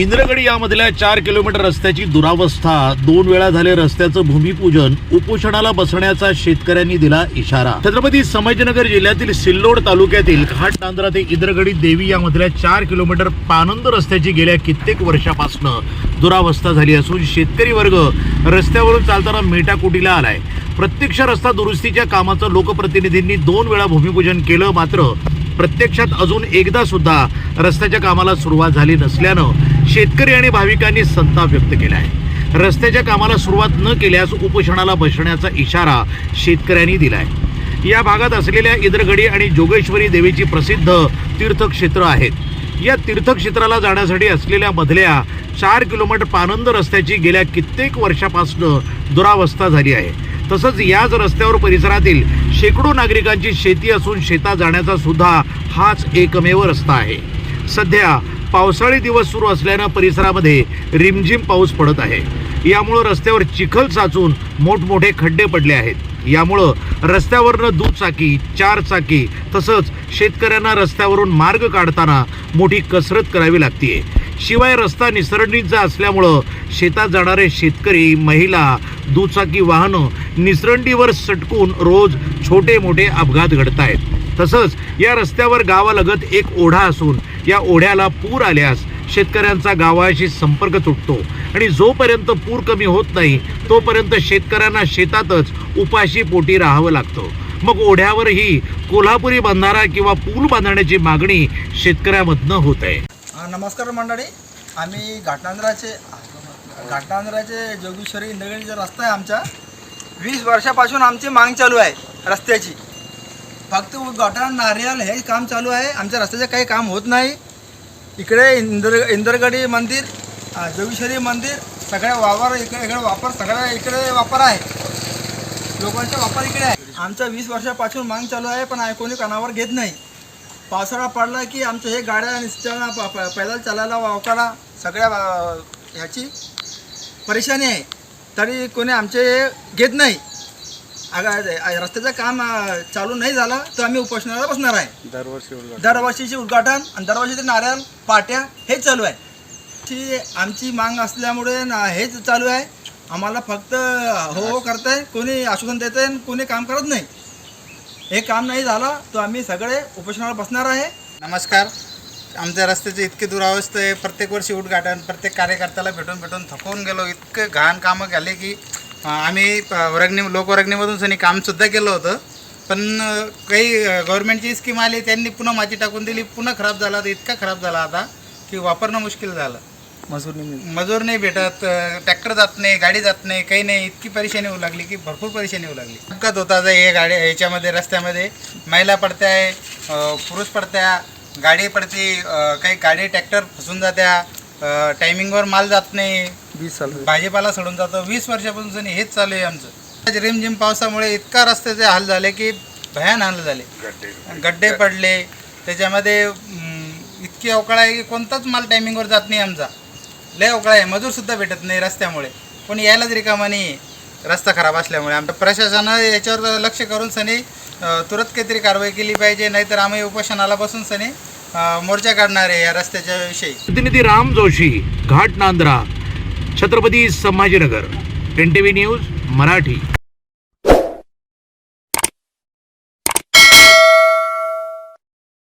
इंद्रगडी यामधल्या 4 किलोमीटर रस्त्याची दुरावस्था, 2 वेळा झाले रस्त्याचं भूमिपूजन, उपोषणाला बसण्याचा शेतकऱ्यांनी दिला इशारा। छत्रपती संभाजीनगर जिल्ह्यातील सिल्लोड तालुक्यातील घाटनांद्रा ते इंद्रगडी देवी यामधल्या 4 किलोमीटर पानंद रस्त्याची गेल्या कित्येक वर्षापासून दुरावस्था झाली असून शेतकरी वर्ग रस्त्यावरून चालताना मेटाकुटीला आलाय। प्रत्यक्ष रस्ता दुरुस्तीच्या कामाचं लोकप्रतिनिधींनी 2 वेळा भूमिपूजन केलं, मात्र प्रत्यक्षात अजून एकदा सुद्धा रस्त्याच्या कामाला सुरुवात झाली नसल्यानं शेतकरी आणि भाविकांनी संताप व्यक्त केला आहे। रस्त्याच्या कामाला सुरुवात न केल्यास उपोषणाला बसण्याचा इशारा शेतकऱ्यांनी दिलाय। या भागात असलेल्या इंद्रगडी आणि जोगेश्वरी देवीची प्रसिद्ध तीर्थक्षेत्र आहेत। या तीर्थक्षेत्राला जाण्यासाठी असलेल्या मधल्या 4 किलोमीटर पानंद रस्त्याची गेल्या कित्येक वर्षापासून दुरावस्था झाली आहे। तसंच याच रस्त्यावर परिसरातील शेकडो नागरिकांची शेती असून शेतात जाण्याचा सुद्धा हाच एकमेव रस्ता आहे। सध्या पावसाळी दिवस सुरू असल्यानं परिसरामध्ये रिमझिम पाऊस पडत आहे। यामुळे रस्त्यावर चिखल साचून मोठमोठे खड्डे पडले आहेत। यामुळे रस्त्यावरनं दुचाकी, 4 चाकी तसंच शेतकऱ्यांना रस्त्यावरून मार्ग काढताना मोठी कसरत करावी लागते। शिवाय रस्ता निसरडीचा असल्यामुळं शेतात जाणारे शेतकरी, महिला, दुचाकी वाहनं निसरंडीवर सटकून रोज छोटे मोठे अपघात घडत आहेत। तसंच या रस्त्यावर गावालगत एक ओढा असून या ओढ्याला पूर आल्यास शेतकऱ्यांचा गावाशी संपर्क तुटतो आणि जोपर्यंत पूर कमी होत नाही तोपर्यंत शेतकऱ्यांना शेतातच उपाशी पोटी राहावं लागतं। मग ओढ्यावरही कोल्हापुरी बंधारा किंवा पूल बांधण्याची मागणी शेतकऱ्यांमधनं होत आहे। नमस्कार मंडळी, आम्ही घाटनांद्राचे जोगेश्वरी इंद्रगडीचा रस्ता आहे आमचा। 20 वर्षापासून आमची मागणी चालू आहे रस्त्याची। फक्त उद्घाटन, नारियल हे काम चालू आहे, आमच्या रस्त्याचे काही काम होत नाही। इकडे इंद्रगडी मंदिर, जोगेश्वरी मंदिर, सगळ्या वावर इकडे वापर, सगळ्या इकडे वापर आहे, लोकांचा वापर इकडे आहे। आमच्या 20 वर्षापासून मागणी चालू आहे, पण कोणी कानावर घेत नाही। पावसाळा पडला की आमच्या हे गाड्या निसटणं, पैदल चालायला, वावकाला सगळ्या ह्याची परेशानी आहे, तरी कोणी आमचे घेत नाही। रस्त्याचं काम चालू नाही झालं तर आम्ही उपोषणाला बसणार आहे। दरवर्षीचे उद्घाटन आणि दरवर्षीचे नारळ, पाट्या हेच चालू आहे। ती आमची मांग असल्यामुळे हेच चालू आहे। आम्हाला फक्त हो करताय, कोणी आश्वासन देत आहे, कोणी काम करत नाही। हे काम नाही झालं तर आम्ही सगळे उपोषणाला बसणार आहे। नमस्कार, आमच्या रस्त्याचे इतके दुरावस्था आहे। प्रत्येक वर्षी उद्घाटन, प्रत्येक कार्यकर्त्याला भेटून थकवून गेलो। इतके घाण कामं झाले की आम्ही लोकवर्गणीमधून सनी कामसुद्धा केलं होतं, पण काही गव्हर्नमेंटची स्कीम आली, त्यांनी पुन्हा माती टाकून दिली, पुन्हा खराब झाला। तर इतका खराब झाला आता की वापरणं मुश्किल झालं। मजूर नाही भेटत, ट्रॅक्टर जात नाही, गाडी जात नाही, काही नाही। इतकी परेशानी होऊ लागली की भरपूर परेशानी होऊ लागली। अपघात होता हे गाड्या ह्याच्यामध्ये, रस्त्यामध्ये महिला पडत्या, पुरुष पडत्या, गाडी पडते, काही गाडी ट्रॅक्टर फसून जात्या, टायमिंगवर माल जात नाही, भाजीपाला सोडून जातो। 20 वर्षापासून हेच चालू आहे आमचं। रिमझिम पावसामुळे इतका रस्त्याचे हाल झाले की भयान हाल झाले, गड्डे पडले, त्याच्यामध्ये इतकी अवकाळ आहे की कोणताच माल टायमिंगवर जात नाही आमचा। लय अवकाळ आहे, मजूरसुद्धा भेटत नाही रस्त्यामुळे, पण यायलाच रिकामा नाही रस्ता खराब असल्यामुळे। आमच्या प्रशासनानं याच्यावर लक्ष करून सनी तुरंत काहीतरी कारवाई केली पाहिजे, नाहीतर आम्ही उपोषणाला बसून सनी मोर्चा काढणार आहे या रस्त्याच्या विषयी। प्रतिनिधी राम जोशी, घाटनांद्रा, छत्रपती संभाजीनगर, NTV न्यूज मराठी।